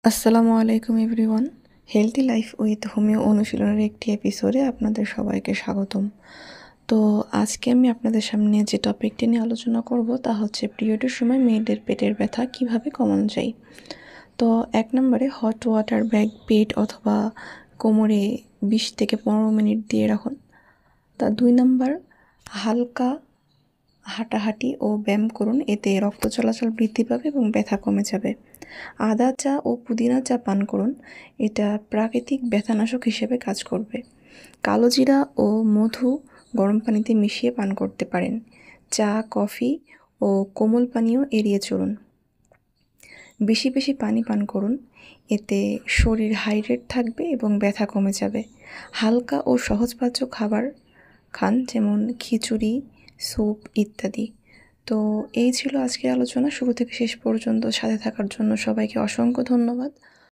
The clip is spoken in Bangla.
আসসালামু আলাইকুম everyone. Healthy life with homeo অনুশীলনের একটি এপিসোডে আপনাদের সবাইকে স্বাগতম। তো আজকে আমি আপনাদের সামনে যে টপিকটি নিয়ে আলোচনা করব তা হচ্ছে পিরিয়ডের সময় মেয়েদের পেটের ব্যথা কিভাবে কমানো যায়। তো ১ নম্বরে হট ওয়াটার ব্যাগ পেট অথবা কোমরে ২০ থেকে ১৫ মিনিট দিয়ে রাখুন। ২ নাম্বার হালকা হাঁটাহাঁটি ও ব্যায়াম করুন, এতে রক্ত চলাচল বৃদ্ধি পাবে এবং ব্যথা কমে যাবে। আদা চা ও পুদিনা চা পান করুন, এটা প্রাকৃতিক ব্যথানাশক হিসেবে কাজ করবে। কালো জিরা ও মধু গরম পানিতে মিশিয়ে পান করতে পারেন। চা, কফি ও কোমল পানীয় এড়িয়ে চলুন। বেশি বেশি পানি পান করুন, এতে শরীর হাইড্রেট থাকবে এবং ব্যথা কমে যাবে। হালকা ও সহজপাচ্য খাবার খান, যেমন খিচুড়ি, স্যুপ ইত্যাদি। তো এই ছিল আজকের আলোচনা। শুরু থেকে শেষ পর্যন্ত সাথে থাকার জন্য সবাইকে অসংখ্য ধন্যবাদ।